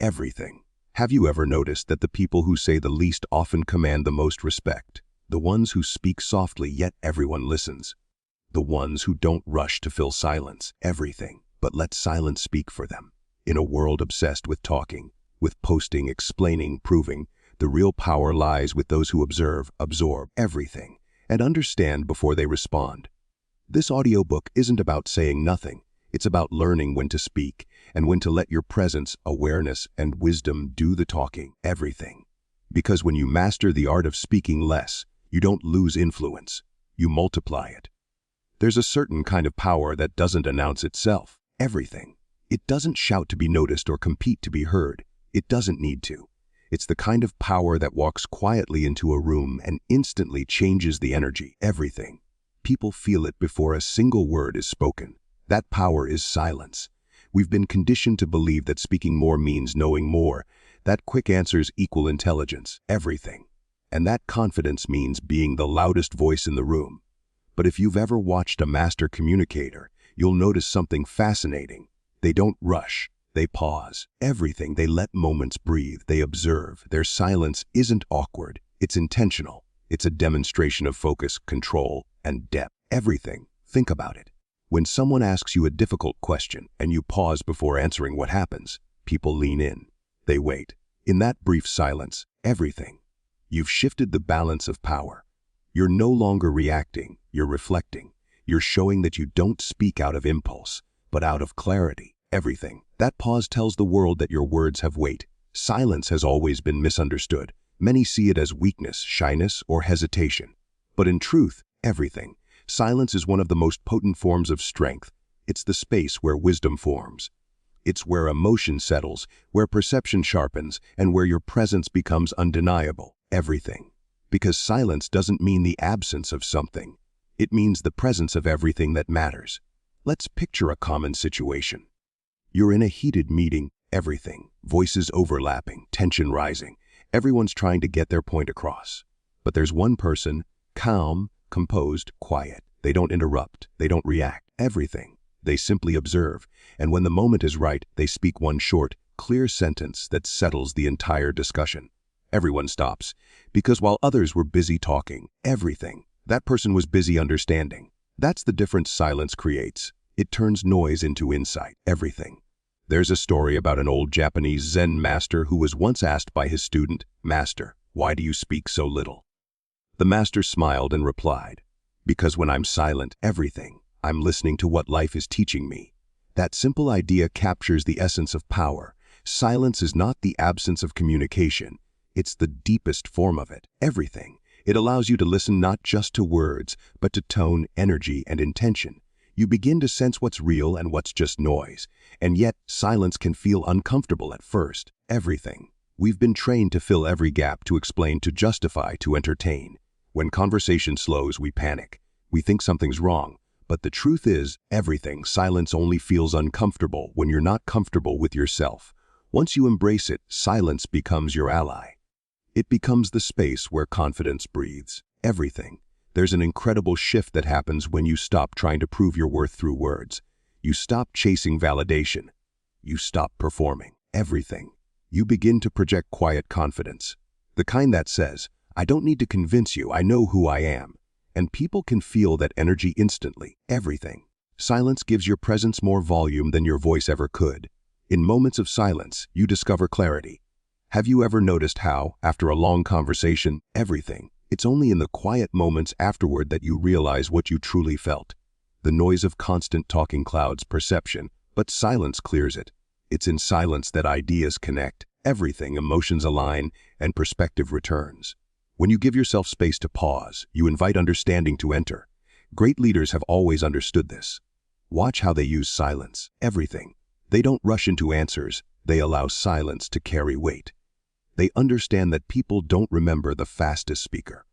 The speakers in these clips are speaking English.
everything. Have you ever noticed that the people who say the least often command the most respect? The ones who speak softly yet everyone listens. The ones who don't rush to fill silence, everything, but let silence speak for them. In a world obsessed with talking, with posting, explaining, proving, the real power lies with those who observe, absorb everything, and understand before they respond. This audiobook isn't about saying nothing. It's about learning when to speak and when to let your presence, awareness, and wisdom do the talking, everything. Because when you master the art of speaking less, you don't lose influence, you multiply it. There's a certain kind of power that doesn't announce itself, everything. It doesn't shout to be noticed or compete to be heard. It doesn't need to. It's the kind of power that walks quietly into a room and instantly changes the energy, everything. People feel it before a single word is spoken. That power is silence. We've been conditioned to believe that speaking more means knowing more, that quick answers equal intelligence, everything. And that confidence means being the loudest voice in the room. But if you've ever watched a master communicator, you'll notice something fascinating. They don't rush. They pause. Everything. They let moments breathe. They observe. Their silence isn't awkward. It's intentional. It's a demonstration of focus, control, and depth. Everything. Think about it. When someone asks you a difficult question and you pause before answering, what happens? People lean in. They wait. In that brief silence, everything. You've shifted the balance of power. You're no longer reacting. You're reflecting. You're showing that you don't speak out of impulse, but out of clarity. Everything. That pause tells the world that your words have weight. Silence has always been misunderstood. Many see it as weakness, shyness, or hesitation. But in truth, everything. Silence is one of the most potent forms of strength. It's the space where wisdom forms. It's where emotion settles, where perception sharpens, and where your presence becomes undeniable. Everything. Because silence doesn't mean the absence of something. It means the presence of everything that matters. Let's picture a common situation. You're in a heated meeting, everything. Voices overlapping, tension rising. Everyone's trying to get their point across. But there's one person, calm, composed, quiet. They don't interrupt. They don't react. Everything. They simply observe. And when the moment is right, they speak one short, clear sentence that settles the entire discussion. Everyone stops. Because while others were busy talking, everything, that person was busy understanding. That's the difference silence creates. It turns noise into insight. Everything. There's a story about an old Japanese Zen master who was once asked by his student, "Master, why do you speak so little?" The master smiled and replied, "Because when I'm silent, everything, I'm listening to what life is teaching me." That simple idea captures the essence of power. Silence is not the absence of communication. It's the deepest form of it. Everything. It allows you to listen not just to words, but to tone, energy, and intention. You begin to sense what's real and what's just noise. And yet, silence can feel uncomfortable at first. Everything. We've been trained to fill every gap, to explain, to justify, to entertain. When conversation slows, we panic. We think something's wrong. But the truth is, everything. Silence only feels uncomfortable when you're not comfortable with yourself. Once you embrace it, silence becomes your ally. It becomes the space where confidence breathes. Everything. There's an incredible shift that happens when you stop trying to prove your worth through words. You stop chasing validation. You stop performing. Everything. You begin to project quiet confidence. The kind that says, "I don't need to convince you, I know who I am." And people can feel that energy instantly. Everything. Silence gives your presence more volume than your voice ever could. In moments of silence, you discover clarity. Have you ever noticed how, after a long conversation, everything, it's only in the quiet moments afterward that you realize what you truly felt? The noise of constant talking clouds perception, but silence clears it. It's in silence that ideas connect, everything, emotions align, and perspective returns. When you give yourself space to pause, you invite understanding to enter. Great leaders have always understood this. Watch how they use silence. Everything. They don't rush into answers. They allow silence to carry weight. They understand that people don't remember the fastest speaker.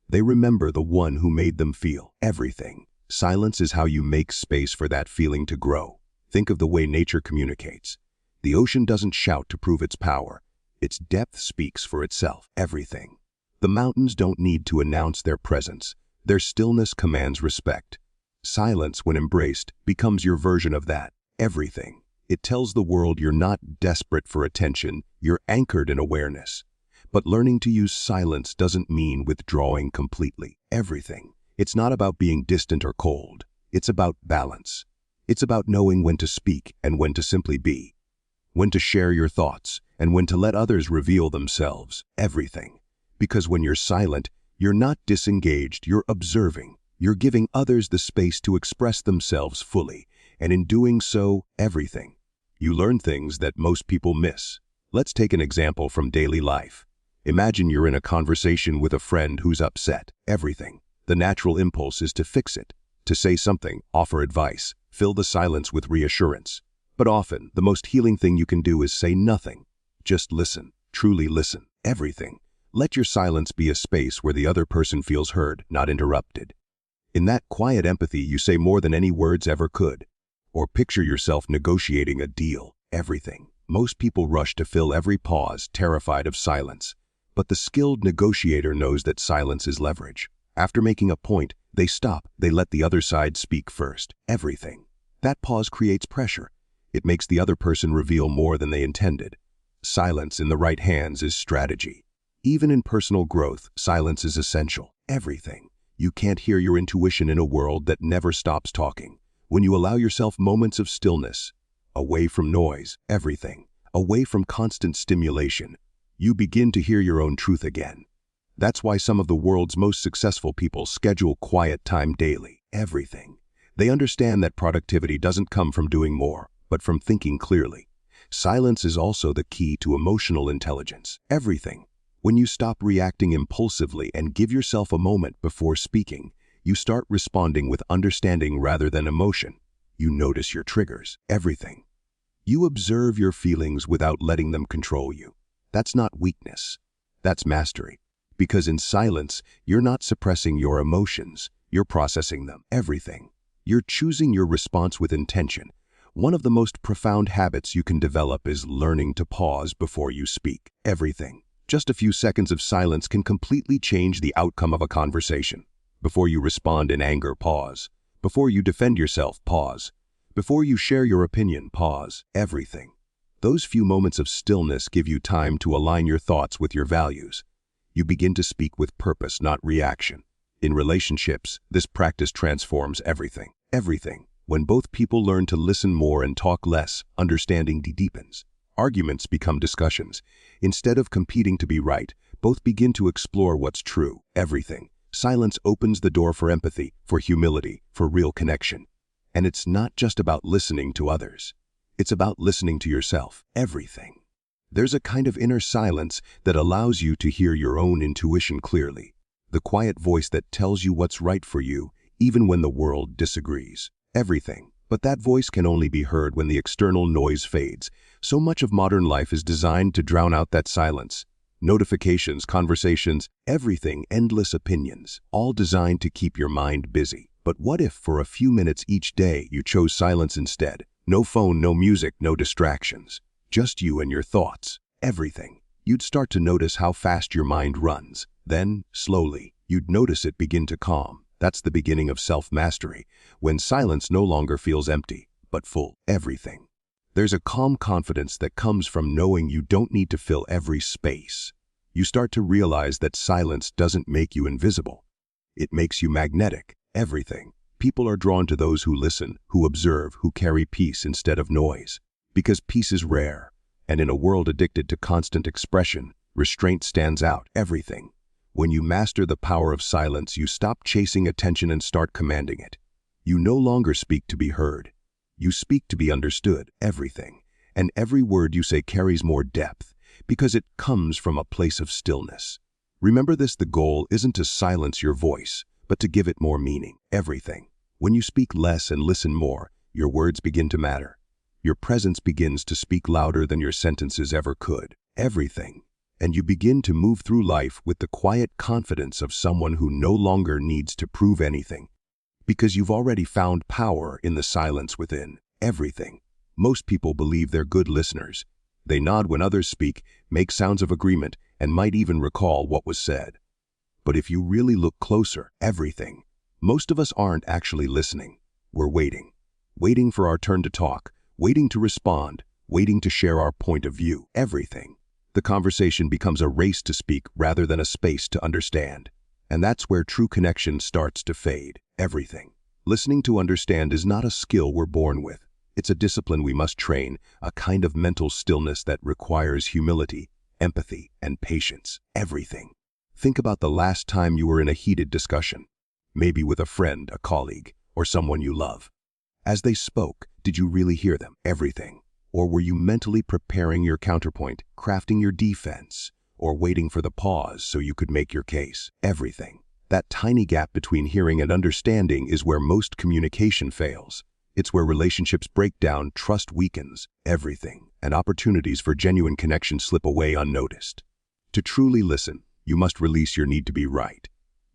They remember the one who made them feel. Everything. Silence is how you make space for that feeling to grow. Think of the way nature communicates. The ocean doesn't shout to prove its power. Its depth speaks for itself. Everything. The mountains don't need to announce their presence. Their stillness commands respect. Silence, when embraced, becomes your version of that. Everything. It tells the world you're not desperate for attention, you're anchored in awareness. But learning to use silence doesn't mean withdrawing completely. Everything. It's not about being distant or cold. It's about balance. It's about knowing when to speak and when to simply be. When to share your thoughts and when to let others reveal themselves. Everything. Because when you're silent, you're not disengaged, you're observing. You're giving others the space to express themselves fully, and in doing so, everything. You learn things that most people miss. Let's take an example from daily life. Imagine you're in a conversation with a friend who's upset. Everything. The natural impulse is to fix it, to say something, offer advice, fill the silence with reassurance. But often, the most healing thing you can do is say nothing. Just listen. Truly listen. Everything. Let your silence be a space where the other person feels heard, not interrupted. In that quiet empathy, you say more than any words ever could. Or picture yourself negotiating a deal. Everything. Most people rush to fill every pause, terrified of silence. But the skilled negotiator knows that silence is leverage. After making a point, they stop. They let the other side speak first. Everything. That pause creates pressure. It makes the other person reveal more than they intended. Silence in the right hands is strategy. Even in personal growth, silence is essential. Everything. You can't hear your intuition in a world that never stops talking. When you allow yourself moments of stillness, away from noise, everything, away from constant stimulation, you begin to hear your own truth again. That's why some of the world's most successful people schedule quiet time daily. Everything. They understand that productivity doesn't come from doing more, but from thinking clearly. Silence is also the key to emotional intelligence. Everything. When you stop reacting impulsively and give yourself a moment before speaking, you start responding with understanding rather than emotion. You notice your triggers. Everything. You observe your feelings without letting them control you. That's not weakness. That's mastery. Because in silence, you're not suppressing your emotions. You're processing them. Everything. You're choosing your response with intention. One of the most profound habits you can develop is learning to pause before you speak. Everything. Just a few seconds of silence can completely change the outcome of a conversation. Before you respond in anger, pause. Before you defend yourself, pause. Before you share your opinion, pause. Everything. Those few moments of stillness give you time to align your thoughts with your values. You begin to speak with purpose, not reaction. In relationships, this practice transforms everything. Everything. When both people learn to listen more and talk less, understanding deepens. Arguments become discussions. Instead of competing to be right, both begin to explore what's true. Everything. Silence opens the door for empathy, for humility, for real connection. And it's not just about listening to others. It's about listening to yourself. Everything. There's a kind of inner silence that allows you to hear your own intuition clearly. The quiet voice that tells you what's right for you, even when the world disagrees. Everything. But that voice can only be heard when the external noise fades. So much of modern life is designed to drown out that silence. Notifications, conversations, everything, endless opinions, all designed to keep your mind busy. But what if for a few minutes each day you chose silence instead? No phone, no music, no distractions. Just you and your thoughts. Everything. You'd start to notice how fast your mind runs. Then, slowly, you'd notice it begin to calm. That's the beginning of self-mastery, when silence no longer feels empty, but full. Everything. There's a calm confidence that comes from knowing you don't need to fill every space. You start to realize that silence doesn't make you invisible. It makes you magnetic. Everything. People are drawn to those who listen, who observe, who carry peace instead of noise. Because peace is rare, and in a world addicted to constant expression, restraint stands out. Everything. When you master the power of silence, you stop chasing attention and start commanding it. You no longer speak to be heard. You speak to be understood. Everything. And every word you say carries more depth, because it comes from a place of stillness. Remember this: the goal isn't to silence your voice, but to give it more meaning. Everything. When you speak less and listen more, your words begin to matter. Your presence begins to speak louder than your sentences ever could. Everything. And you begin to move through life with the quiet confidence of someone who no longer needs to prove anything, because you've already found power in the silence within. Everything. Most people believe they're good listeners. They nod when others speak, make sounds of agreement, and might even recall what was said. But if you really look closer, everything. Most of us aren't actually listening. We're waiting. Waiting for our turn to talk. waiting to respond, waiting to share our point of view, everything. The conversation becomes a race to speak rather than a space to understand. And that's where true connection starts to fade, everything. Listening to understand is not a skill we're born with. It's a discipline we must train, a kind of mental stillness that requires humility, empathy, and patience, everything. Think about the last time you were in a heated discussion, maybe with a friend, a colleague, or someone you love. As they spoke, did you really hear them, everything? Or were you mentally preparing your counterpoint, crafting your defense, or waiting for the pause so you could make your case, everything? That tiny gap between hearing and understanding is where most communication fails. It's where relationships break down, trust weakens, everything, and opportunities for genuine connection slip away unnoticed. To truly listen, you must release your need to be right.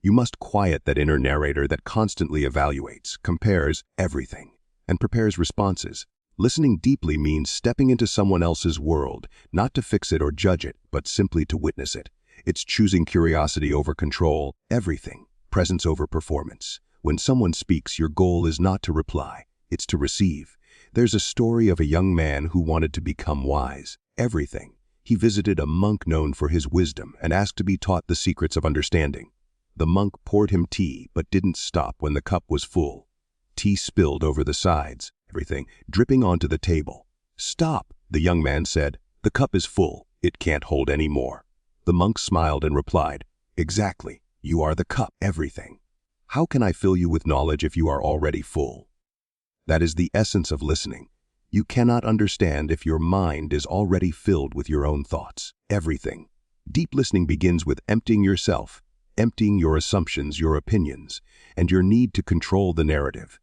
You must quiet that inner narrator that constantly evaluates, compares everything, and prepares responses. Listening deeply means stepping into someone else's world, not to fix it or judge it, but simply to witness it. It's choosing curiosity over control, everything, presence over performance. When someone speaks, your goal is not to reply, it's to receive. There's a story of a young man who wanted to become wise, everything. He visited a monk known for his wisdom and asked to be taught the secrets of understanding. The monk poured him tea, but didn't stop when the cup was full. Tea spilled over the sides, everything, dripping onto the table. "Stop," the young man said. "The cup is full. It can't hold any more." The monk smiled and replied, "Exactly. You are the cup, everything. How can I fill you with knowledge if you are already full?" That is the essence of listening. You cannot understand if your mind is already filled with your own thoughts, everything. Deep listening begins with emptying yourself, emptying your assumptions, your opinions, and your need to control the narrative.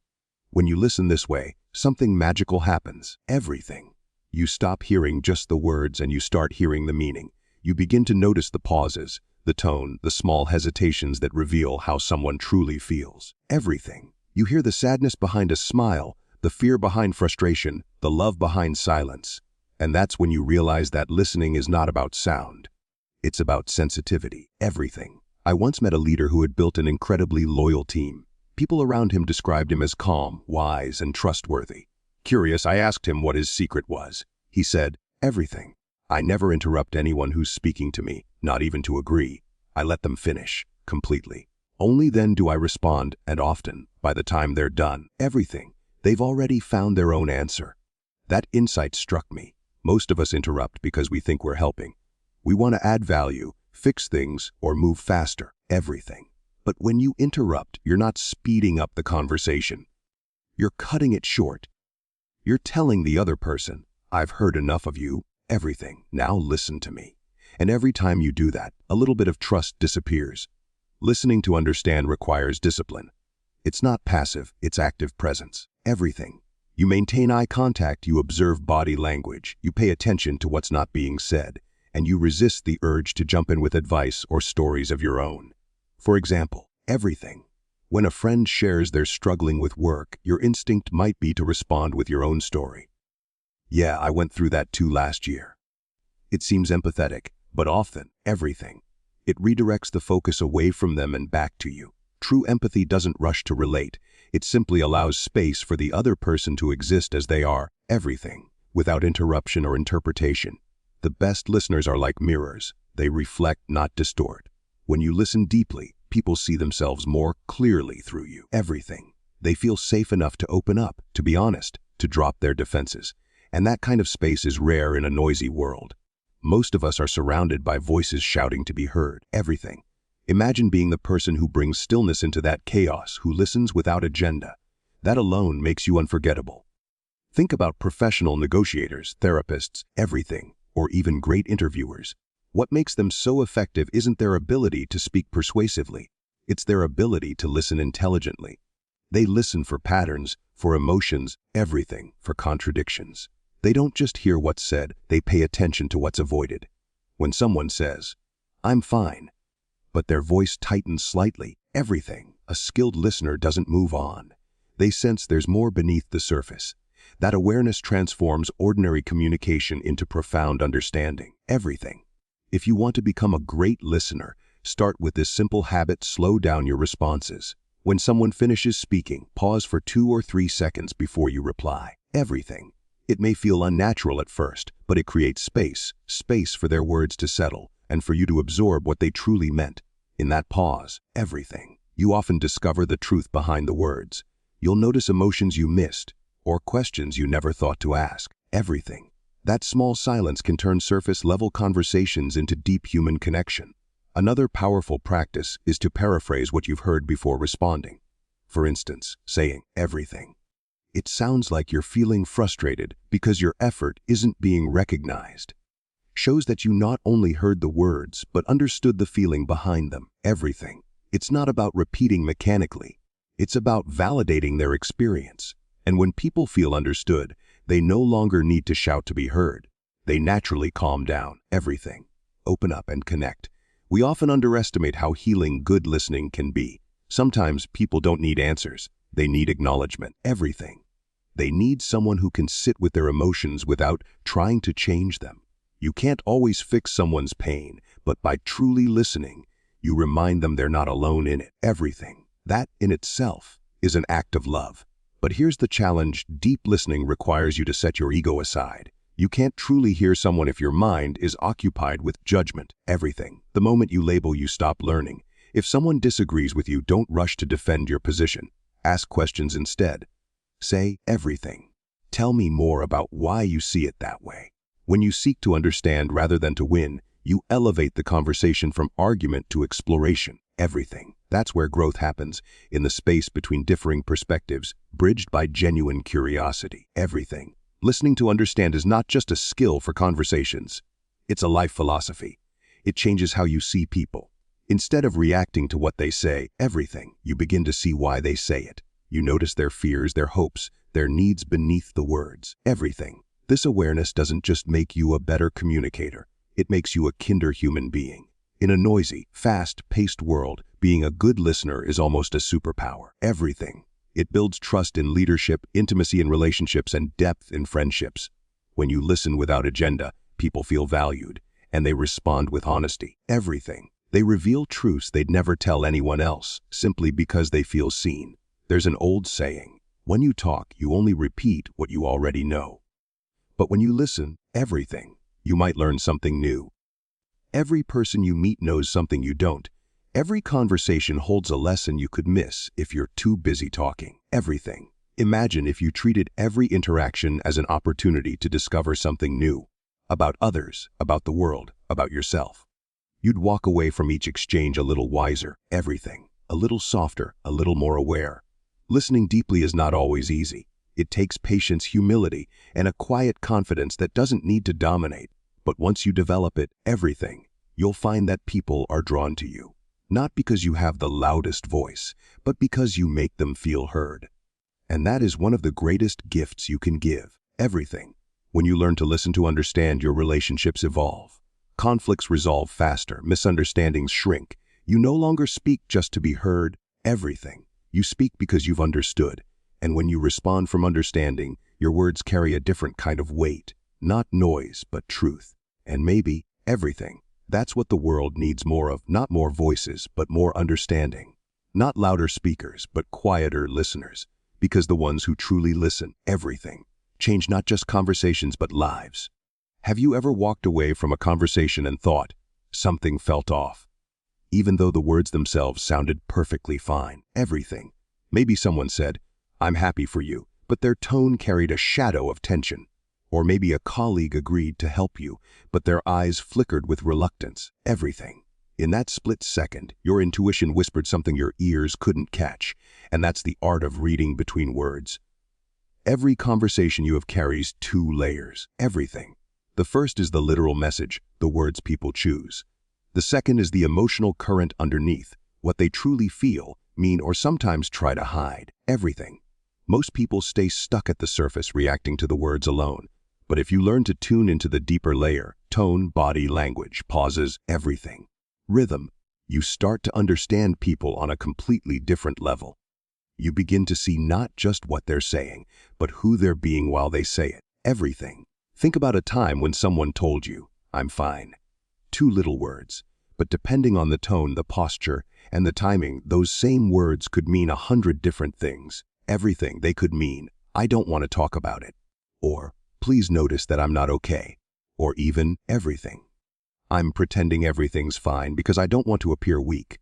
When you listen this way, something magical happens, everything. You stop hearing just the words and you start hearing the meaning. You begin to notice the pauses, the tone, the small hesitations that reveal how someone truly feels. Everything. You hear the sadness behind a smile, the fear behind frustration, the love behind silence. And that's when you realize that listening is not about sound. It's about sensitivity, everything. I once met a leader who had built an incredibly loyal team. People around him described him as calm, wise, and trustworthy. Curious, I asked him what his secret was. He said, "Everything. I never interrupt anyone who's speaking to me, not even to agree. I let them finish, completely. Only then do I respond, and often, by the time they're done, everything, they've already found their own answer." That insight struck me. Most of us interrupt because we think we're helping. We want to add value, fix things, or move faster, everything. But when you interrupt, you're not speeding up the conversation. You're cutting it short. You're telling the other person, "I've heard enough of you, everything. Now listen to me." And every time you do that, a little bit of trust disappears. Listening to understand requires discipline. It's not passive, it's active presence. Everything. You maintain eye contact, you observe body language, you pay attention to what's not being said, and you resist the urge to jump in with advice or stories of your own. For example, everything. When a friend shares they're struggling with work, your instinct might be to respond with your own story. "Yeah, I went through that too last year." It seems empathetic, but often, everything. It redirects the focus away from them and back to you. True empathy doesn't rush to relate. It simply allows space for the other person to exist as they are, everything, without interruption or interpretation. The best listeners are like mirrors. They reflect, not distort. When you listen deeply, people see themselves more clearly through you, everything. They feel safe enough to open up, to be honest, to drop their defenses. And that kind of space is rare in a noisy world. Most of us are surrounded by voices shouting to be heard, everything. Imagine being the person who brings stillness into that chaos, who listens without agenda. That alone makes you unforgettable. Think about professional negotiators, therapists, everything, or even great interviewers. What makes them so effective isn't their ability to speak persuasively. It's their ability to listen intelligently. They listen for patterns, for emotions, everything, for contradictions. They don't just hear what's said, they pay attention to what's avoided. When someone says, "I'm fine," but their voice tightens slightly, everything, a skilled listener doesn't move on. They sense there's more beneath the surface. That awareness transforms ordinary communication into profound understanding, everything. If you want to become a great listener, start with this simple habit: slow down your responses. When someone finishes speaking, pause for 2 or 3 seconds before you reply, everything. It may feel unnatural at first, but it creates space for their words to settle, and for you to absorb what they truly meant. In that pause, everything. You often discover the truth behind the words. You'll notice emotions you missed, or questions you never thought to ask. Everything. That small silence can turn surface-level conversations into deep human connection. Another powerful practice is to paraphrase what you've heard before responding. For instance, saying everything. It sounds like you're feeling frustrated because your effort isn't being recognized. Shows that you not only heard the words, but understood the feeling behind them. Everything. It's not about repeating mechanically. It's about validating their experience. And when people feel understood, they no longer need to shout to be heard. They naturally calm down. Everything. Open up and connect. We often underestimate how healing good listening can be. Sometimes people don't need answers. They need acknowledgement. Everything. They need someone who can sit with their emotions without trying to change them. You can't always fix someone's pain, but by truly listening, you remind them they're not alone in it. Everything. That in itself is an act of love. But here's the challenge: deep listening requires you to set your ego aside. You can't truly hear someone if your mind is occupied with judgment. Everything. The moment you label, you stop learning. If someone disagrees with you, don't rush to defend your position. Ask questions instead. Say everything. Tell me more about why you see it that way. When you seek to understand rather than to win, you elevate the conversation from argument to exploration. Everything. That's where growth happens, in the space between differing perspectives, bridged by genuine curiosity. Everything. Listening to understand is not just a skill for conversations. It's a life philosophy. It changes how you see people. Instead of reacting to what they say, everything, you begin to see why they say it. You notice their fears, their hopes, their needs beneath the words. Everything. This awareness doesn't just make you a better communicator. It makes you a kinder human being. In a noisy, fast-paced world, being a good listener is almost a superpower. Everything. It builds trust in leadership, intimacy in relationships, and depth in friendships. When you listen without agenda, people feel valued, and they respond with honesty. Everything. They reveal truths they'd never tell anyone else, simply because they feel seen. There's an old saying, when you talk, you only repeat what you already know. But when you listen, everything, you might learn something new. Every person you meet knows something you don't. Every conversation holds a lesson you could miss if you're too busy talking. Everything. Imagine if you treated every interaction as an opportunity to discover something new. About others, about the world, about yourself. You'd walk away from each exchange a little wiser. Everything. A little softer, a little more aware. Listening deeply is not always easy. It takes patience, humility, and a quiet confidence that doesn't need to dominate. But once you develop it, everything, you'll find that people are drawn to you. Not because you have the loudest voice, but because you make them feel heard. And that is one of the greatest gifts you can give. Everything. When you learn to listen to understand, your relationships evolve. Conflicts resolve faster, misunderstandings shrink. You no longer speak just to be heard. Everything. You speak because you've understood. And when you respond from understanding, your words carry a different kind of weight. Not noise, but truth. And maybe everything. That's what the world needs more of. Not more voices, but more understanding. Not louder speakers, but quieter listeners. Because the ones who truly listen, everything, change not just conversations, but lives. Have you ever walked away from a conversation and thought, something felt off? Even though the words themselves sounded perfectly fine. Everything. Maybe someone said, I'm happy for you, but their tone carried a shadow of tension. Or maybe a colleague agreed to help you, but their eyes flickered with reluctance. Everything. In that split second, your intuition whispered something your ears couldn't catch, and that's the art of reading between words. Every conversation you have carries two layers. Everything. The first is the literal message, the words people choose. The second is the emotional current underneath, what they truly feel, mean, or sometimes try to hide. Everything. Most people stay stuck at the surface, reacting to the words alone. But if you learn to tune into the deeper layer, tone, body, language, pauses, everything, rhythm, you start to understand people on a completely different level. You begin to see not just what they're saying, but who they're being while they say it. Everything. Think about a time when someone told you, I'm fine. Two little words, but depending on the tone, the posture, and the timing, those same words could mean 100 different things. Everything. They could mean, I don't want to talk about it. Or, please notice that I'm not okay. Or even everything. I'm pretending everything's fine because I don't want to appear weak.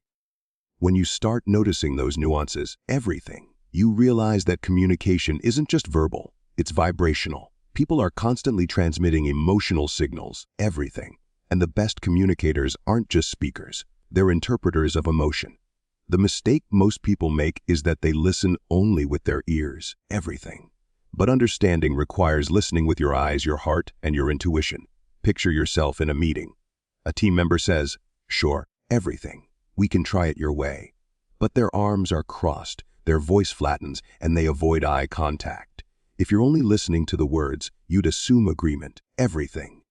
When you start noticing those nuances, everything, you realize that communication isn't just verbal, it's vibrational. People are constantly transmitting emotional signals, everything. And the best communicators aren't just speakers, they're interpreters of emotion. The mistake most people make is that they listen only with their ears, everything. But understanding requires listening with your eyes, your heart, and your intuition. Picture yourself in a meeting. A team member says, "Sure, everything. We can try it your way." But their arms are crossed, their voice flattens, and they avoid eye contact. If you're only listening to the words, you'd assume agreement, everything.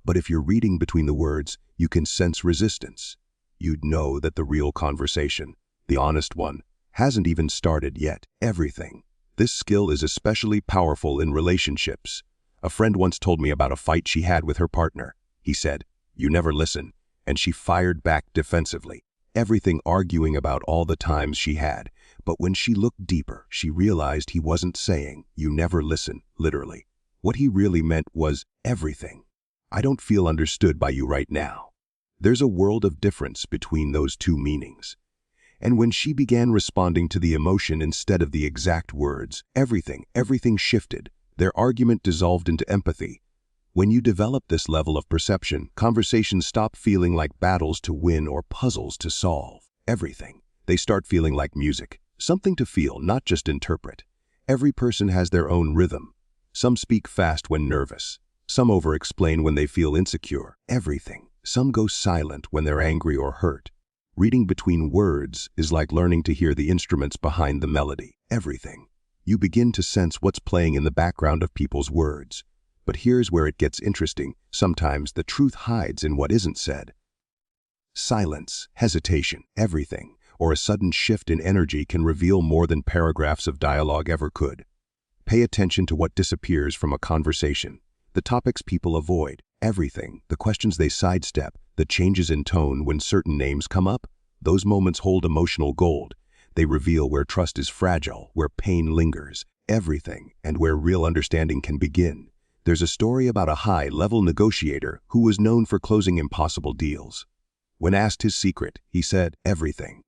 But if you're reading between the words, you can sense resistance. You'd know that the real conversation, the honest one, hasn't even started yet, everything. This skill is especially powerful in relationships. A friend once told me about a fight she had with her partner. He said, "You never listen," and she fired back defensively, everything arguing about all the times she had. But when she looked deeper, she realized he wasn't saying, "You never listen," literally. What he really meant was everything. I don't feel understood by you right now. There's a world of difference between those two meanings. And when she began responding to the emotion instead of the exact words, everything shifted. Their argument dissolved into empathy. When you develop this level of perception, conversations stop feeling like battles to win or puzzles to solve. Everything. They start feeling like music, something to feel, not just interpret. Every person has their own rhythm. Some speak fast when nervous. Some over-explain when they feel insecure. Everything. Some go silent when they're angry or hurt. Reading between words is like learning to hear the instruments behind the melody. Everything. You begin to sense what's playing in the background of people's words. But here's where it gets interesting. Sometimes the truth hides in what isn't said. Silence, hesitation, everything, or a sudden shift in energy can reveal more than paragraphs of dialogue ever could. Pay attention to what disappears from a conversation. The topics people avoid, everything, the questions they sidestep, the changes in tone when certain names come up. Those moments hold emotional gold. They reveal where trust is fragile, where pain lingers, everything, and where real understanding can begin. There's a story about a high-level negotiator who was known for closing impossible deals. When asked his secret, he said, "Everything.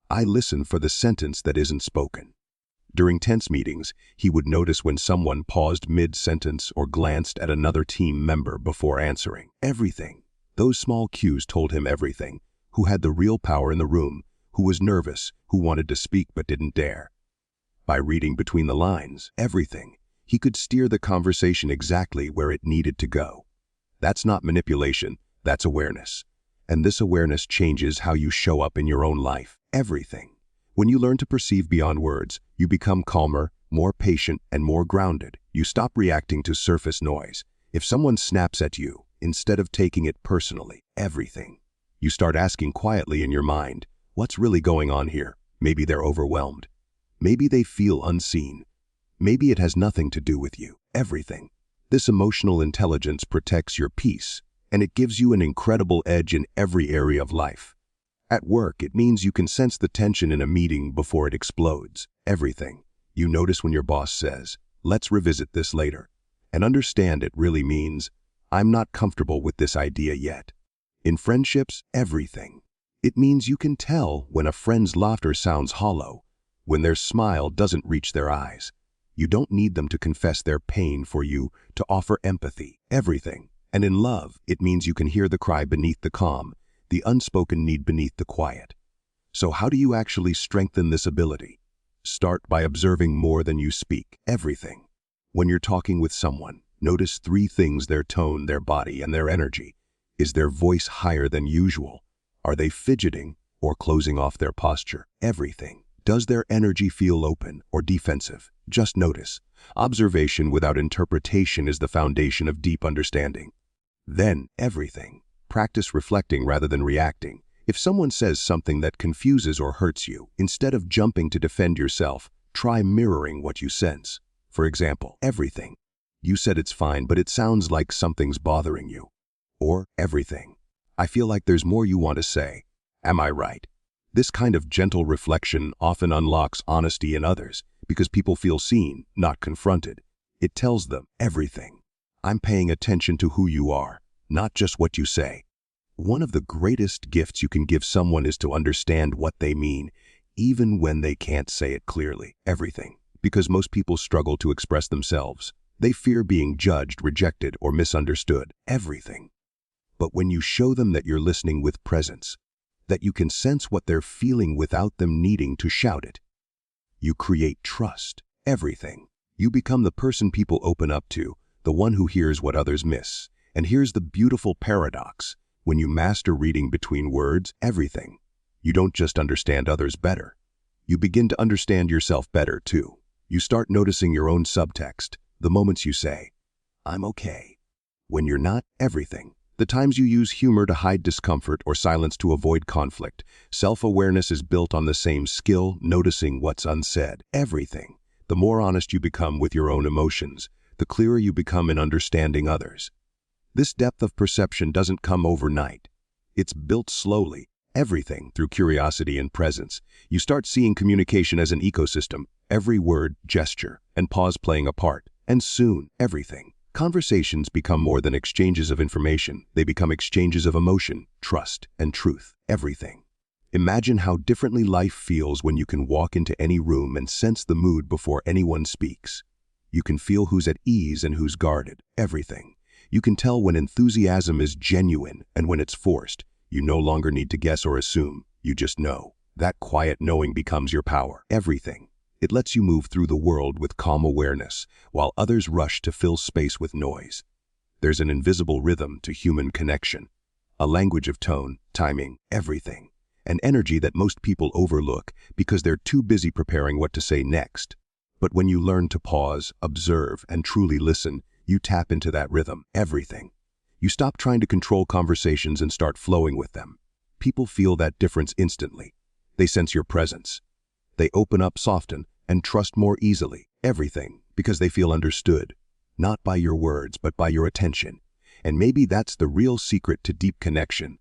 I listen for the sentence that isn't spoken." During tense meetings, he would notice when someone paused mid-sentence or glanced at another team member before answering. Everything. Those small cues told him everything. Who had the real power in the room, who was nervous, who wanted to speak but didn't dare. By reading between the lines, everything, he could steer the conversation exactly where it needed to go. That's not manipulation, that's awareness. And this awareness changes how you show up in your own life. Everything. When you learn to perceive beyond words, you become calmer, more patient, and more grounded. You stop reacting to surface noise. If someone snaps at you, instead of taking it personally, everything, you start asking quietly in your mind, what's really going on here? Maybe they're overwhelmed. Maybe they feel unseen. Maybe it has nothing to do with you. Everything. This emotional intelligence protects your peace, and it gives you an incredible edge in every area of life. At work, it means you can sense the tension in a meeting before it explodes. Everything. You notice when your boss says, "Let's revisit this later," and understand it really means, "I'm not comfortable with this idea yet." In friendships, everything. It means you can tell when a friend's laughter sounds hollow, when their smile doesn't reach their eyes. You don't need them to confess their pain for you to offer empathy. Everything. And in love, it means you can hear the cry beneath the calm, the unspoken need beneath the quiet. So how do you actually strengthen this ability? Start by observing more than you speak. Everything. When you're talking with someone, notice 3 things: their tone, their body, and their energy. Is their voice higher than usual? Are they fidgeting or closing off their posture? Everything. Does their energy feel open or defensive? Just notice. Observation without interpretation is the foundation of deep understanding. Then, everything. Practice reflecting rather than reacting. If someone says something that confuses or hurts you, instead of jumping to defend yourself, try mirroring what you sense. For example, everything. You said it's fine, but it sounds like something's bothering you. Or, everything. I feel like there's more you want to say. Am I right? This kind of gentle reflection often unlocks honesty in others because people feel seen, not confronted. It tells them everything. I'm paying attention to who you are, not just what you say. One of the greatest gifts you can give someone is to understand what they mean, even when they can't say it clearly. Everything. Because most people struggle to express themselves. They fear being judged, rejected, or misunderstood. Everything. But when you show them that you're listening with presence, that you can sense what they're feeling without them needing to shout it, you create trust. Everything. You become the person people open up to, the one who hears what others miss. And here's the beautiful paradox. When you master reading between words, everything, you don't just understand others better. You begin to understand yourself better, too. You start noticing your own subtext, the moments you say, "I'm okay," when you're not. Everything. The times you use humor to hide discomfort or silence to avoid conflict. Self-awareness is built on the same skill, noticing what's unsaid. Everything. The more honest you become with your own emotions, the clearer you become in understanding others. This depth of perception doesn't come overnight. It's built slowly. Everything through curiosity and presence. You start seeing communication as an ecosystem, every word, gesture, and pause playing a part. And soon, everything. Conversations become more than exchanges of information. They become exchanges of emotion, trust, and truth. Everything. Imagine how differently life feels when you can walk into any room and sense the mood before anyone speaks. You can feel who's at ease and who's guarded. Everything. You can tell when enthusiasm is genuine and when it's forced. You no longer need to guess or assume. You just know. That quiet knowing becomes your power. Everything. It lets you move through the world with calm awareness, while others rush to fill space with noise. There's an invisible rhythm to human connection, a language of tone, timing, everything, an energy that most people overlook because they're too busy preparing what to say next. But when you learn to pause, observe, and truly listen, you tap into that rhythm. Everything. You stop trying to control conversations and start flowing with them. People feel that difference instantly. They sense your presence. They open up, soften, and trust more easily. Everything, because they feel understood, not by your words, but by your attention. And maybe that's the real secret to deep connection.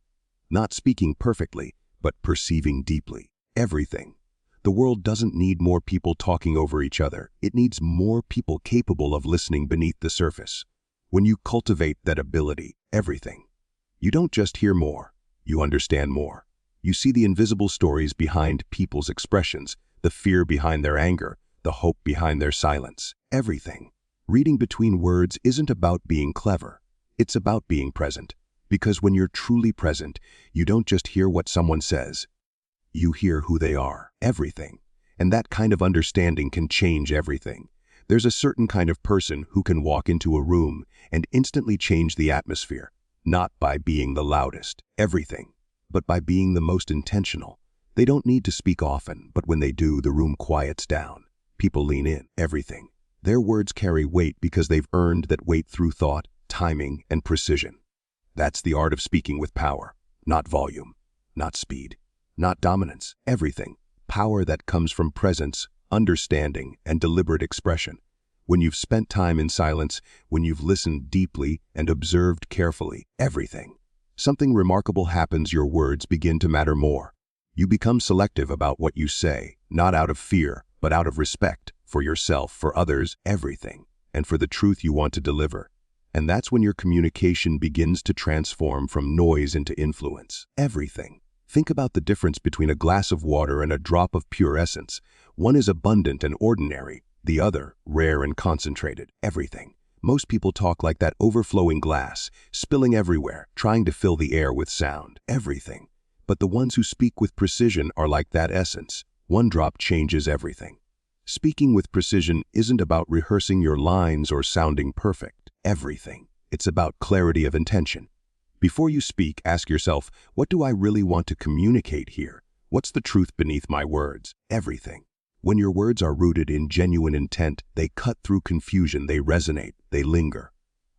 Not speaking perfectly, but perceiving deeply. Everything. The world doesn't need more people talking over each other. It needs more people capable of listening beneath the surface. When you cultivate that ability, everything, you don't just hear more, you understand more. You see the invisible stories behind people's expressions, the fear behind their anger, the hope behind their silence. Everything. Reading between words isn't about being clever. It's about being present. Because when you're truly present, you don't just hear what someone says. You hear who they are. Everything. And that kind of understanding can change everything. There's a certain kind of person who can walk into a room and instantly change the atmosphere, not by being the loudest, everything, but by being the most intentional. They don't need to speak often, but when they do, the room quiets down. People lean in. Everything. Their words carry weight because they've earned that weight through thought, timing, and precision. That's the art of speaking with power, not volume, not speed, not dominance. Everything. Power that comes from presence, understanding, and deliberate expression. When you've spent time in silence, when you've listened deeply and observed carefully, everything. Something remarkable happens. Your words begin to matter more. You become selective about what you say, not out of fear, but out of respect for yourself, for others, everything, and for the truth you want to deliver. And that's when your communication begins to transform from noise into influence. Everything. Think about the difference between a glass of water and a drop of pure essence. One is abundant and ordinary, the other rare and concentrated. Everything. Most people talk like that overflowing glass, spilling everywhere, trying to fill the air with sound. Everything. But the ones who speak with precision are like that essence. One drop changes everything. Speaking with precision isn't about rehearsing your lines or sounding perfect. Everything. It's about clarity of intention. Before you speak, ask yourself, what do I really want to communicate here? What's the truth beneath my words? Everything. When your words are rooted in genuine intent, they cut through confusion, they resonate, they linger.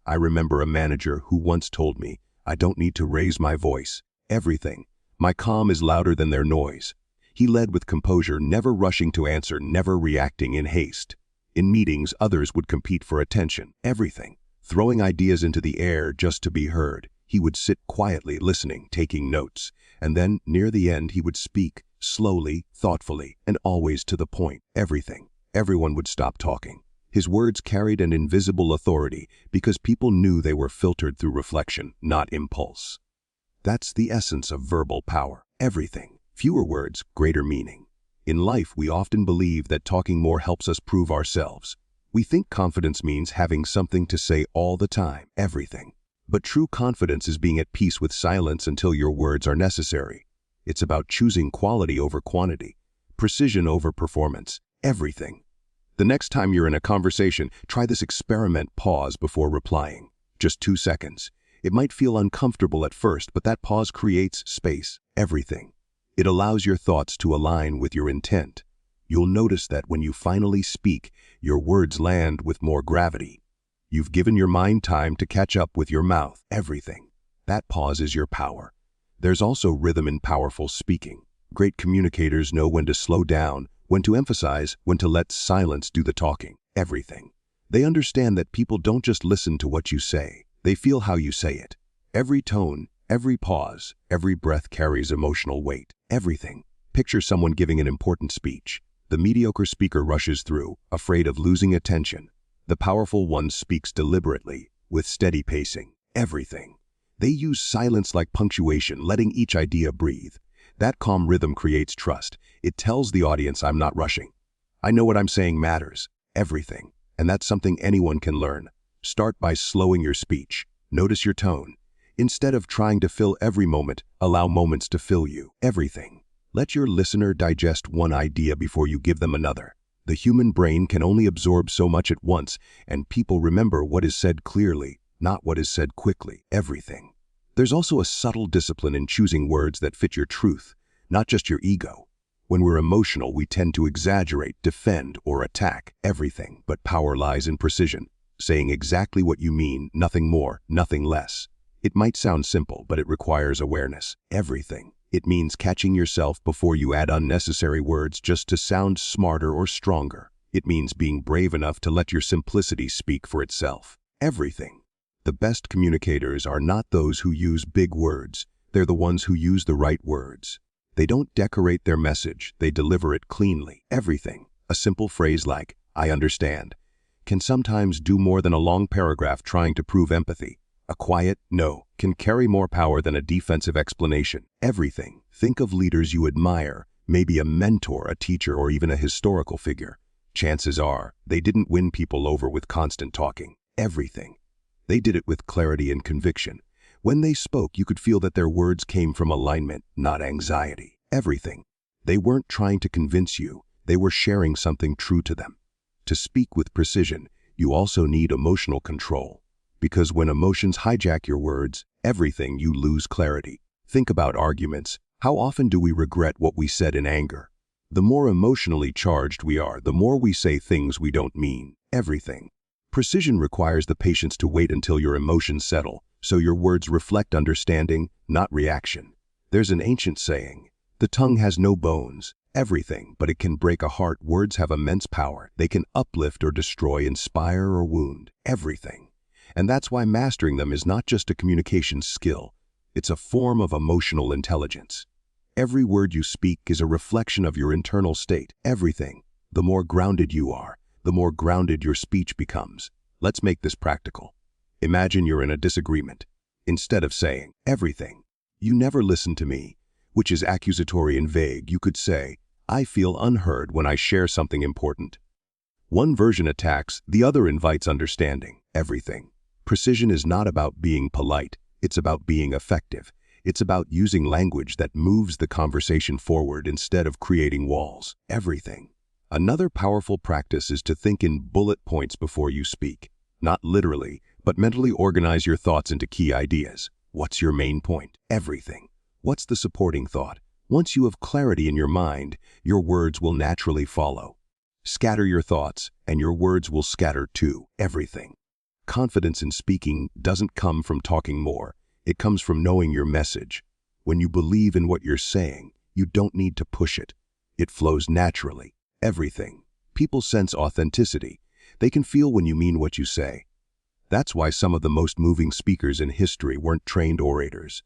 I remember a manager who once told me, I don't need to raise my voice. Everything. My calm is louder than their noise. He led with composure, never rushing to answer, never reacting in haste. In meetings, others would compete for attention. Everything. Throwing ideas into the air just to be heard. He would sit quietly, listening, taking notes. And then, near the end, he would speak, slowly, thoughtfully, and always to the point. Everything. Everyone would stop talking. His words carried an invisible authority because people knew they were filtered through reflection, not impulse. That's the essence of verbal power. Everything. Fewer words, greater meaning. In life, we often believe that talking more helps us prove ourselves. We think confidence means having something to say all the time, everything. But true confidence is being at peace with silence until your words are necessary. It's about choosing quality over quantity, precision over performance, everything. The next time you're in a conversation, try this experiment: pause before replying. Just 2 seconds. It might feel uncomfortable at first, but that pause creates space, everything. It allows your thoughts to align with your intent. You'll notice that when you finally speak, your words land with more gravity. You've given your mind time to catch up with your mouth, everything. That pause is your power. There's also rhythm in powerful speaking. Great communicators know when to slow down, when to emphasize, when to let silence do the talking, everything. They understand that people don't just listen to what you say, they feel how you say it. Every tone, every pause, every breath carries emotional weight, everything. Picture someone giving an important speech. The mediocre speaker rushes through, afraid of losing attention. The powerful one speaks deliberately, with steady pacing, everything. They use silence like punctuation, letting each idea breathe. That calm rhythm creates trust. It tells the audience, I'm not rushing. I know what I'm saying matters, everything. And that's something anyone can learn. Start by slowing your speech. Notice your tone. Instead of trying to fill every moment, allow moments to fill you, everything. Let your listener digest one idea before you give them another. The human brain can only absorb so much at once, and people remember what is said clearly, not what is said quickly, everything. There's also a subtle discipline in choosing words that fit your truth, not just your ego. When we're emotional, we tend to exaggerate, defend, or attack, everything, but power lies in precision, saying exactly what you mean, nothing more, nothing less. It might sound simple, but it requires awareness, everything. It means catching yourself before you add unnecessary words just to sound smarter or stronger. It means being brave enough to let your simplicity speak for itself. Everything. The best communicators are not those who use big words. They're the ones who use the right words. They don't decorate their message, they deliver it cleanly. Everything. A simple phrase like, I understand, can sometimes do more than a long paragraph trying to prove empathy. A quiet no can carry more power than a defensive explanation. Everything. Think of leaders you admire, maybe a mentor, a teacher, or even a historical figure. Chances are, they didn't win people over with constant talking. Everything. They did it with clarity and conviction. When they spoke, you could feel that their words came from alignment, not anxiety. Everything. They weren't trying to convince you, they were sharing something true to them. To speak with precision, you also need emotional control. Because when emotions hijack your words, everything, you lose clarity. Think about arguments. How often do we regret what we said in anger? The more emotionally charged we are, the more we say things we don't mean. Everything. Precision requires the patience to wait until your emotions settle, so your words reflect understanding, not reaction. There's an ancient saying, the tongue has no bones. Everything, but it can break a heart. Words have immense power. They can uplift or destroy, inspire or wound. Everything. And that's why mastering them is not just a communication skill, it's a form of emotional intelligence. Every word you speak is a reflection of your internal state. Everything. The more grounded you are, the more grounded your speech becomes. Let's make this practical. Imagine you're in a disagreement. Instead of saying, everything, you never listen to me, which is accusatory and vague, you could say, I feel unheard when I share something important. One version attacks, the other invites understanding. Everything. Precision is not about being polite, it's about being effective. It's about using language that moves the conversation forward instead of creating walls. Everything. Another powerful practice is to think in bullet points before you speak. Not literally, but mentally organize your thoughts into key ideas. What's your main point? Everything. What's the supporting thought? Once you have clarity in your mind, your words will naturally follow. Scatter your thoughts, and your words will scatter too. Everything. Confidence in speaking doesn't come from talking more. It comes from knowing your message. When you believe in what you're saying, you don't need to push it. It flows naturally. Everything. People sense authenticity. They can feel when you mean what you say. That's why some of the most moving speakers in history weren't trained orators.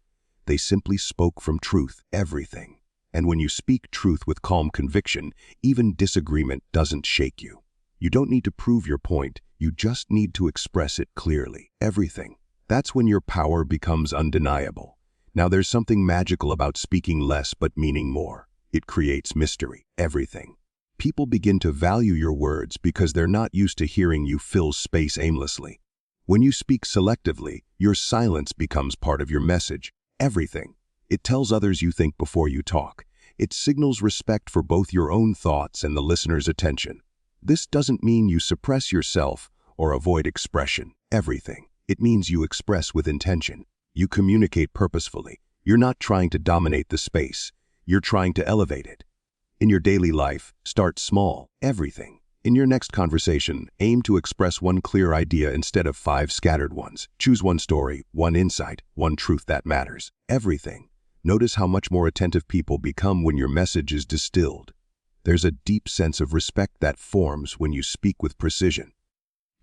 They simply spoke from truth. Everything. And when you speak truth with calm conviction, even disagreement doesn't shake you. You don't need to prove your point, you just need to express it clearly. Everything. That's when your power becomes undeniable. Now there's something magical about speaking less but meaning more. It creates mystery. Everything. People begin to value your words because they're not used to hearing you fill space aimlessly. When you speak selectively, your silence becomes part of your message. Everything. It tells others you think before you talk. It signals respect for both your own thoughts and the listener's attention. This doesn't mean you suppress yourself or avoid expression. Everything. It means you express with intention. You communicate purposefully. You're not trying to dominate the space. You're trying to elevate it. In your daily life, start small. Everything. In your next conversation, aim to express one clear idea instead of 5 scattered ones. Choose one story, one insight, one truth that matters. Everything. Notice how much more attentive people become when your message is distilled. There's a deep sense of respect that forms when you speak with precision.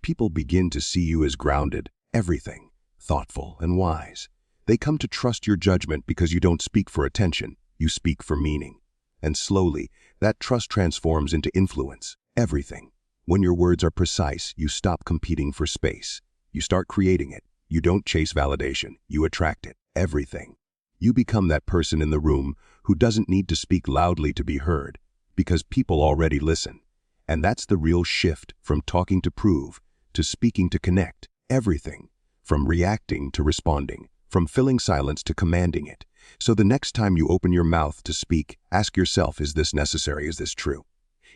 People begin to see you as grounded, everything, thoughtful and wise. They come to trust your judgment because you don't speak for attention, you speak for meaning. And slowly, that trust transforms into influence. Everything. When your words are precise, you stop competing for space. You start creating it. You don't chase validation, you attract it. Everything. You become that person in the room who doesn't need to speak loudly to be heard, because people already listen. And that's the real shift from talking to prove to speaking to connect. Everything. From reacting to responding, from filling silence to commanding it. So the next time you open your mouth to speak, ask yourself, is this necessary? Is this true?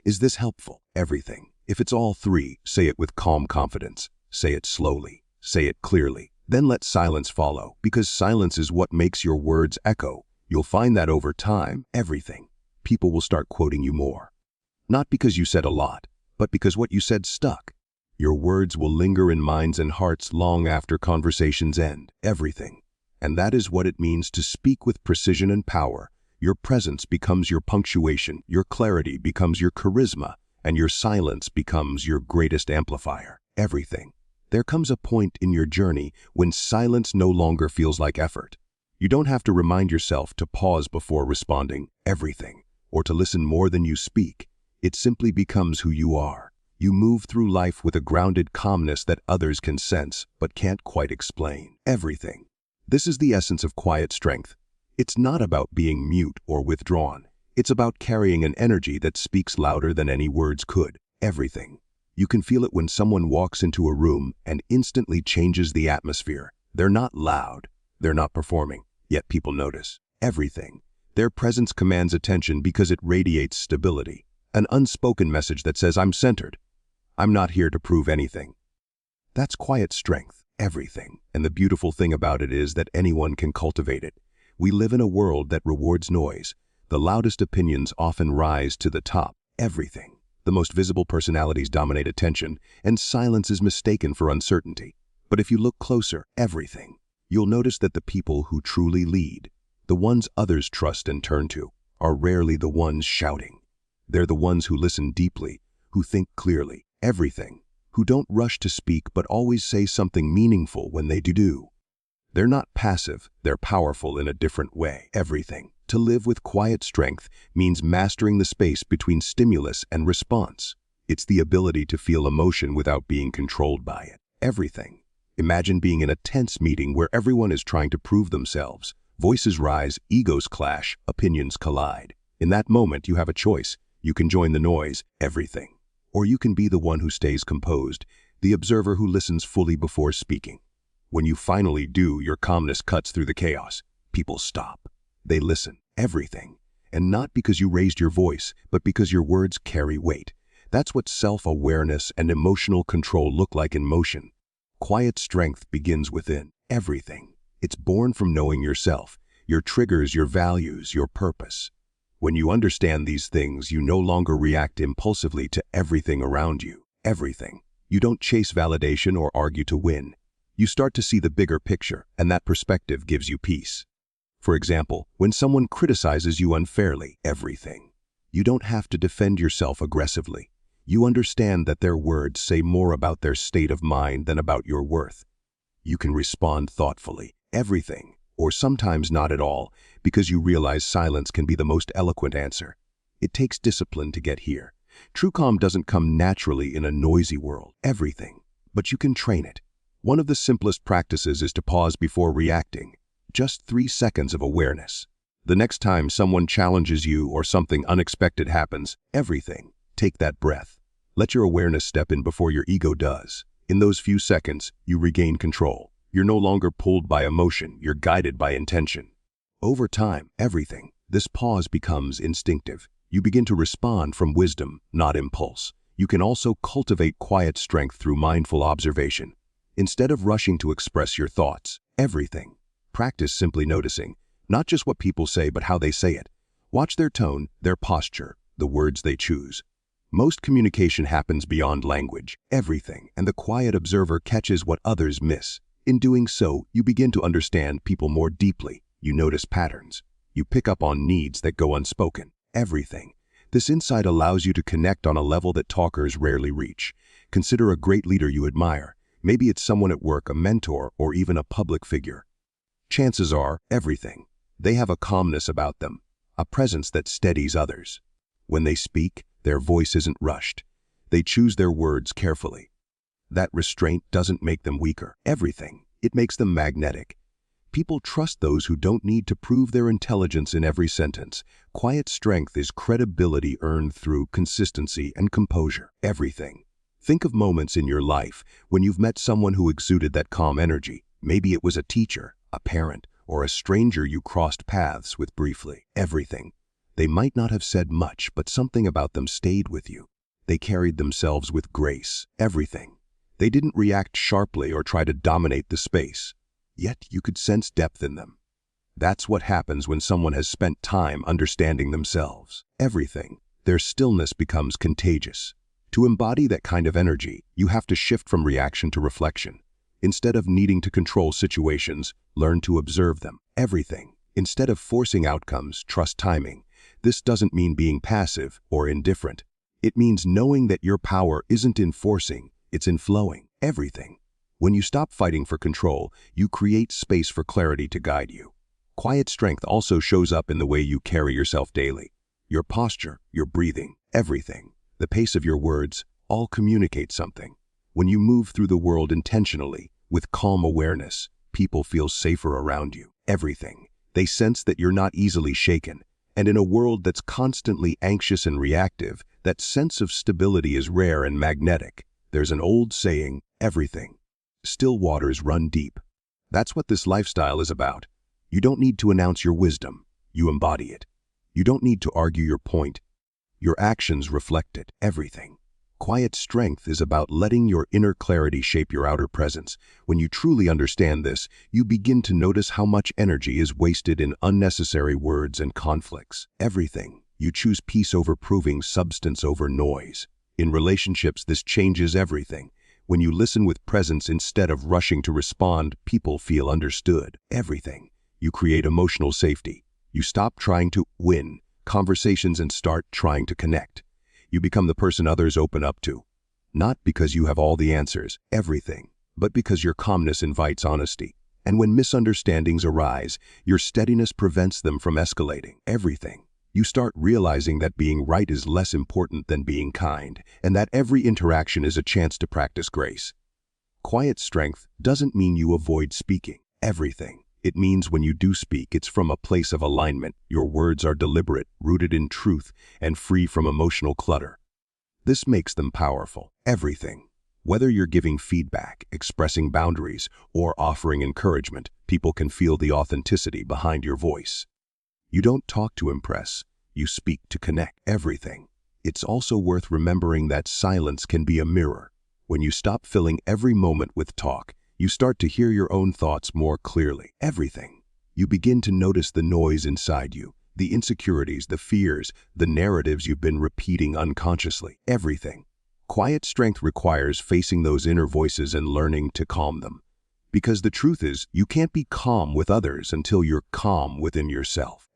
Is this helpful? Everything. If it's all three, say it with calm confidence. Say it slowly. Say it clearly. Then let silence follow, because silence is what makes your words echo. You'll find that over time, everything. People will start quoting you more. Not because you said a lot, but because what you said stuck. Your words will linger in minds and hearts long after conversations end. Everything. And that is what it means to speak with precision and power. Your presence becomes your punctuation, your clarity becomes your charisma, and your silence becomes your greatest amplifier. Everything. There comes a point in your journey when silence no longer feels like effort. You don't have to remind yourself to pause before responding. Everything. Or to listen more than you speak. It simply becomes who you are. You move through life with a grounded calmness that others can sense but can't quite explain. Everything. This is the essence of quiet strength. It's not about being mute or withdrawn. It's about carrying an energy that speaks louder than any words could. Everything. You can feel it when someone walks into a room and instantly changes the atmosphere. They're not loud. They're not performing. Yet people notice. Everything. Their presence commands attention because it radiates stability. An unspoken message that says, I'm centered. I'm not here to prove anything. That's quiet strength. Everything. And the beautiful thing about it is that anyone can cultivate it. We live in a world that rewards noise. The loudest opinions often rise to the top. Everything. The most visible personalities dominate attention, and silence is mistaken for uncertainty. But if you look closer, everything, you'll notice that the people who truly lead, the ones others trust and turn to, are rarely the ones shouting. They're the ones who listen deeply, who think clearly. Everything. Who don't rush to speak but always say something meaningful when they do. They're not passive, they're powerful in a different way. Everything. To live with quiet strength means mastering the space between stimulus and response. It's the ability to feel emotion without being controlled by it. Everything. Imagine being in a tense meeting where everyone is trying to prove themselves. Voices rise, egos clash, opinions collide. In that moment, you have a choice. You can join the noise, everything. Or you can be the one who stays composed, the observer who listens fully before speaking. When you finally do, your calmness cuts through the chaos. People stop. They listen. Everything. And not because you raised your voice, but because your words carry weight. That's what self-awareness and emotional control look like in motion. Quiet strength begins within. Everything. It's born from knowing yourself, your triggers, your values, your purpose. When you understand these things, you no longer react impulsively to everything around you. Everything. You don't chase validation or argue to win. You start to see the bigger picture, and that perspective gives you peace. For example, when someone criticizes you unfairly, everything. You don't have to defend yourself aggressively. You understand that their words say more about their state of mind than about your worth. You can respond thoughtfully. Everything. Or sometimes not at all, because you realize silence can be the most eloquent answer. It takes discipline to get here, True calm doesn't come naturally in a noisy world, everything, but you can train it. One of the simplest practices is to pause before reacting. Just 3 seconds of awareness. The next time someone challenges you or something unexpected happens, take that breath. Let your awareness step in before your ego does. In those few seconds, you regain control. You're no longer pulled by emotion, you're guided by intention. Over time, this pause becomes instinctive. You begin to respond from wisdom, not impulse. You can also cultivate quiet strength through mindful observation. Instead of rushing to express your thoughts, practice simply noticing, not just what people say but how they say it. Watch their tone, their posture, the words they choose. Most communication happens beyond language, and the quiet observer catches what others miss. In doing so, you begin to understand people more deeply. You notice patterns. You pick up on needs that go unspoken. This insight allows you to connect on a level that talkers rarely reach. Consider a great leader you admire. Maybe it's someone at work, a mentor, or even a public figure. Chances are, they have a calmness about them, a presence that steadies others. When they speak, their voice isn't rushed. They choose their words carefully. That restraint doesn't make them weaker. It makes them magnetic. People trust those who don't need to prove their intelligence in every sentence. Quiet strength is credibility earned through consistency and composure. Think of moments in your life when you've met someone who exuded that calm energy. Maybe it was a teacher, a parent, or a stranger you crossed paths with briefly. They might not have said much, but something about them stayed with you. They carried themselves with grace. They didn't react sharply or try to dominate the space. Yet you could sense depth in them. That's what happens when someone has spent time understanding themselves. Their stillness becomes contagious. To embody that kind of energy, you have to shift from reaction to reflection. Instead of needing to control situations, learn to observe them. Instead of forcing outcomes, trust timing. This doesn't mean being passive or indifferent. It means knowing that your power isn't in forcing, it's in flowing. When you stop fighting for control, you create space for clarity to guide you. Quiet strength also shows up in the way you carry yourself daily. Your posture, your breathing, the pace of your words, all communicate something. When you move through the world intentionally, with calm awareness, people feel safer around you. They sense that you're not easily shaken. And in a world that's constantly anxious and reactive, that sense of stability is rare and magnetic. There's an old saying, still waters run deep. That's what this lifestyle is about. You don't need to announce your wisdom. You embody it. You don't need to argue your point. Your actions reflect it. Quiet strength is about letting your inner clarity shape your outer presence. When you truly understand this, you begin to notice how much energy is wasted in unnecessary words and conflicts. You choose peace over proving, substance over noise. In relationships, this changes everything. When you listen with presence instead of rushing to respond, people feel understood. You create emotional safety. You stop trying to win conversations and start trying to connect. You become the person others open up to. Not because you have all the answers, but because your calmness invites honesty. And when misunderstandings arise, your steadiness prevents them from escalating. You start realizing that being right is less important than being kind, and that every interaction is a chance to practice grace. Quiet strength doesn't mean you avoid speaking. It means when you do speak, it's from a place of alignment. Your words are deliberate, rooted in truth, and free from emotional clutter. This makes them powerful. Whether you're giving feedback, expressing boundaries, or offering encouragement, people can feel the authenticity behind your voice. You don't talk to impress, you speak to connect. It's also worth remembering that silence can be a mirror. When you stop filling every moment with talk, you start to hear your own thoughts more clearly. You begin to notice the noise inside you, the insecurities, the fears, the narratives you've been repeating unconsciously. Quiet strength requires facing those inner voices and learning to calm them. Because the truth is, you can't be calm with others until you're calm within yourself.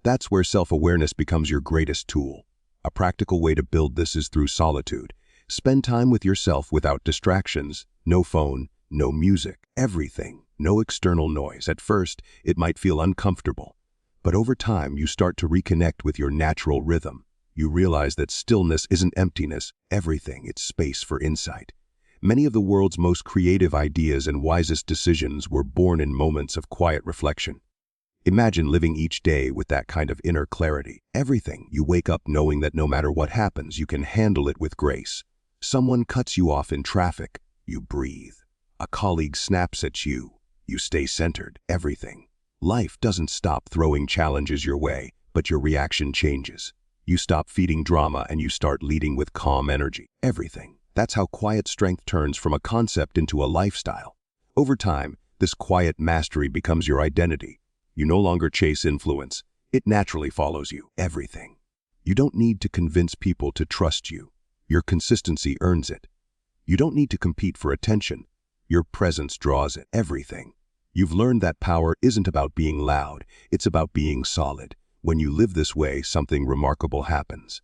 That's where self-awareness becomes your greatest tool. A practical way to build this is through solitude. Spend time with yourself without distractions. No phone, no music, no external noise. At first, it might feel uncomfortable. But over time, you start to reconnect with your natural rhythm. You realize that stillness isn't emptiness, everything, it's space for insight. Many of the world's most creative ideas and wisest decisions were born in moments of quiet reflection. Imagine living each day with that kind of inner clarity. Everything, you wake up knowing that no matter what happens, you can handle it with grace. Someone cuts you off in traffic, you breathe. A colleague snaps at you, you stay centered. Everything. Life doesn't stop throwing challenges your way, but your reaction changes. You stop feeding drama and you start leading with calm energy. Everything. That's how quiet strength turns from a concept into a lifestyle. Over time, this quiet mastery becomes your identity. You no longer chase influence. It naturally follows you. Everything. You don't need to convince people to trust you. Your consistency earns it. You don't need to compete for attention. Your presence draws it. Everything. You've learned that power isn't about being loud, it's about being solid. When you live this way, something remarkable happens.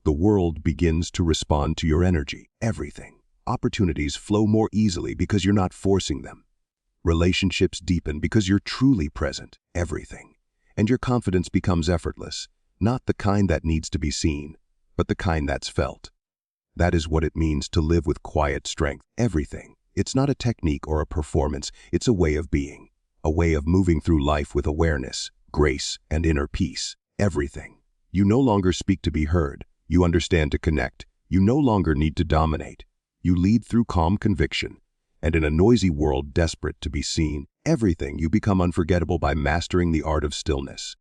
The world begins to respond to your energy. Everything. Opportunities flow more easily because you're not forcing them. Relationships deepen because you're truly present. Everything. And your confidence becomes effortless, not the kind that needs to be seen, but the kind that's felt. That is what it means to live with quiet strength. Everything. It's not a technique or a performance, it's a way of being. A way of moving through life with awareness, grace, and inner peace. Everything. You no longer speak to be heard. You understand to connect. You no longer need to dominate. You lead through calm conviction. And in a noisy world desperate to be seen, everything, you become unforgettable by mastering the art of stillness.